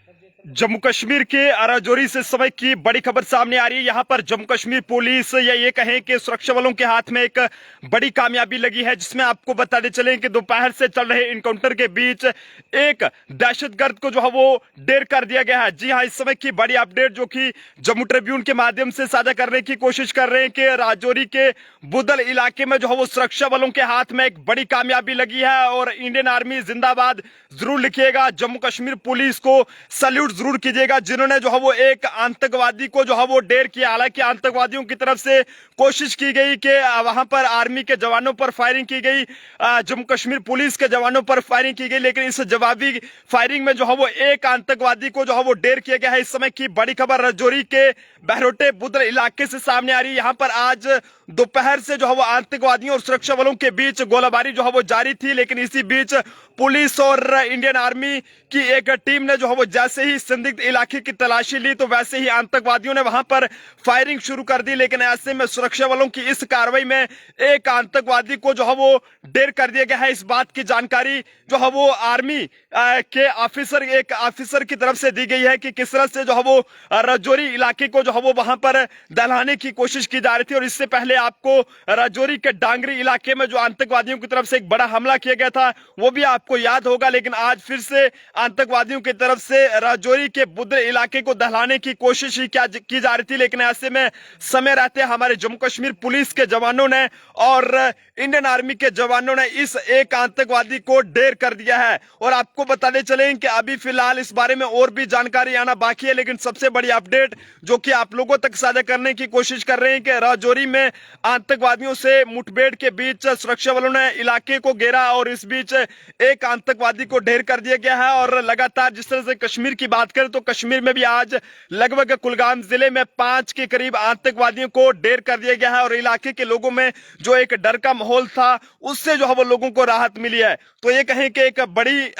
जम्मू कश्मीर के राजौरी से समय की बड़ी खबर सामने आ रही है। यहां पर जम्मू कश्मीर पुलिस या ये कहें कि सुरक्षा बलों के हाथ में एक बड़ी कामयाबी लगी है, जिसमें आपको बताते चलें कि दोपहर से चल रहे इनकाउंटर के बीच एक दहशतगर्द को जो है वो ढेर कर दिया गया है। जी हां, इस समय की बड़ी अपडेट जो कि जम्मू ट्रिब्यून के माध्यम से साझा करने की कोशिश कर रहे हैं कि राजौरी के बुदल इलाके में जो है वो सुरक्षा बलों के हाथ में एक बड़ी कामयाबी लगी है और इंडियन आर्मी जिंदाबाद जरूर लिखिएगा, जम्मू कश्मीर पुलिस को सल्यूट जरूर कीजिएगा, जिन्होंने जो है वो एक आतंकवादी को जो है वो ढेर किया। हालांकि आतंकवादियों की तरफ से कोशिश की गई कि वहां पर आर्मी के जवानों पर फायरिंग की गई, जम्मू कश्मीर पुलिस के जवानों पर फायरिंग की गई, लेकिन इस जवाबी फायरिंग में जो है वो एक आतंकवादी को जो है वो ढेर किया गया है। इस समय की बड़ी खबर राजौरी के बहरोटे बुदल इलाके से सामने आ रही है। यहां पर आज दोपहर से जो है वो आतंकवादियों और सुरक्षा बलों के बीच गोलाबारी जो है वो जारी थी, लेकिन इसी बीच पुलिस और इंडियन आर्मी की एक टीम ने जो है वो जैसे ही संदिग्ध इलाके की तलाशी ली तो वैसे ही आतंकवादियों ने वहां पर फायरिंग शुरू कर दी। लेकिन ऐसे में सुरक्षा बलों की इस कार्रवाई में एक आतंकवादी को जो है वो ढेर कर दिया गया है। इस बात की जानकारी जो है वो आर्मी के एक ऑफिसर की तरफ से दी गई है कि किस तरह से जो है वो राजौरी इलाके को जो है वो वहां पर दहलाने की कोशिश की जा रही थी। और इससे पहले आपको राजौरी के डांगरी इलाके में जो आतंकवादियों की तरफ से एक बड़ा हमला किया गया था वो भी आपको याद होगा, लेकिन आज फिर से आतंकवादियों की तरफ से राजौरी के बुदल इलाके को दहलाने की कोशिश ही की जा रही थी। लेकिन ऐसे में समय रहते हमारे जम्मू कश्मीर पुलिस के जवानों ने और इंडियन आर्मी के जवानों ने इस एक आतंकवादी को ढेर कर दिया है। और आपको बताते चलें कि अभी फिलहाल इस बारे में और भी जानकारी आना बाकी है, लेकिन सबसे बड़ी अपडेट जो कि आप लोगों तक साझा करने की कोशिश कर रहे हैं कि राजौरी में आतंकवादियों से मुठभेड़ के बीच सुरक्षा बलों ने इलाके को घेरा और इस बीच एक आतंकवादी को ढेर कर दिया गया है। और लगातार जिस तरह से कश्मीर की बात करें तो कश्मीर में भी आज लगभग कुलगाम जिले में 5 के करीब आतंकवादियों को ढेर कर दिया गया है और इलाके के लोगों में जो एक डर का माहौल था उससे जो है वो लोगों को राहत मिली है। तो ये कहें कि एक बड़ी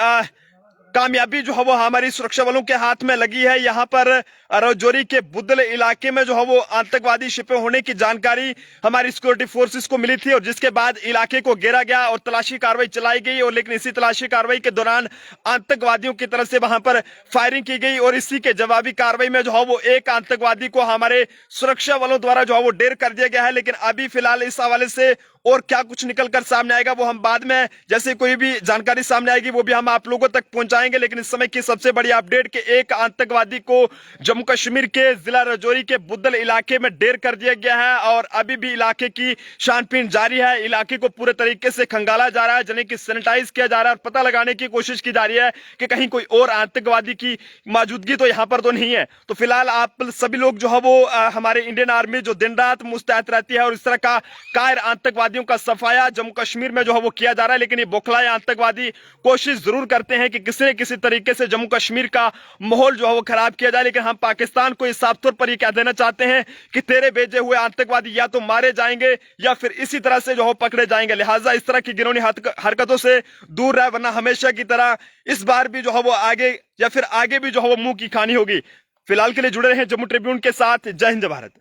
कामयाबी जो है वो हमारी सुरक्षा बलों के हाथ में लगी है। यहाँ पर राजौरी के बुदल इलाके में जो है वो आतंकवादी छिपे होने की जानकारी हमारी सिक्योरिटी फोर्सेस को मिली थी और जिसके बाद इलाके को घेरा गया और तलाशी कार्रवाई चलाई गई। और लेकिन इसी तलाशी कार्रवाई के दौरान आतंकवादियों की तरफ से वहां पर फायरिंग की गई और इसी के जवाबी कार्रवाई में जो है वो एक आतंकवादी को हमारे सुरक्षा बलों द्वारा जो है वो ढेर कर दिया गया है। लेकिन अभी फिलहाल इस हवाले से और क्या कुछ निकल कर सामने आएगा वो हम बाद में जैसे कोई भी जानकारी सामने आएगी वो भी हम आप लोगों तक पहुंचाएंगे। लेकिन इस समय की सबसे बड़ी अपडेट कि एक आतंकवादी को जम्मू कश्मीर के जिला राजौरी के बुदल इलाके में ढेर कर दिया गया है और अभी भी इलाके की छानबीन जारी है। इलाके को पूरे तरीके से खंगाला जा रहा है, यानी कि सैनिटाइज किया जा रहा है और पता लगाने की कोशिश की जा रही है कि कहीं कोई और आतंकवादी की मौजूदगी तो यहाँ पर तो नहीं है। तो फिलहाल आप सभी लोग जो है वो हमारे इंडियन आर्मी जो दिन रात मुस्तैद रहती है और इस तरह का कायर आतंकवादी का सफाया जम्मू कश्मीर में जो है वो किया जा रहा है। लेकिन ये बौखलाए आतंकवादी कोशिश जरूर करते हैं कि किसी न किसी तरीके से जम्मू कश्मीर का माहौल जो है वो खराब किया जाए। लेकिन हम पाकिस्तान को इस साफ तौर पर यह कह देना चाहते हैं कि तेरे भेजे हुए आतंकवादी या तो मारे जाएंगे या फिर इसी तरह से जो है पकड़े जाएंगे। लिहाजा इस तरह की घिनौनी हरकतों से दूर रहे, वरना हमेशा की तरह इस बार भी जो है वो आगे या फिर आगे भी जो है वो मुंह की खानी होगी। फिलहाल के लिए जुड़े रहे जम्मू ट्रिब्यून के साथ। जय हिंद, जय भारत।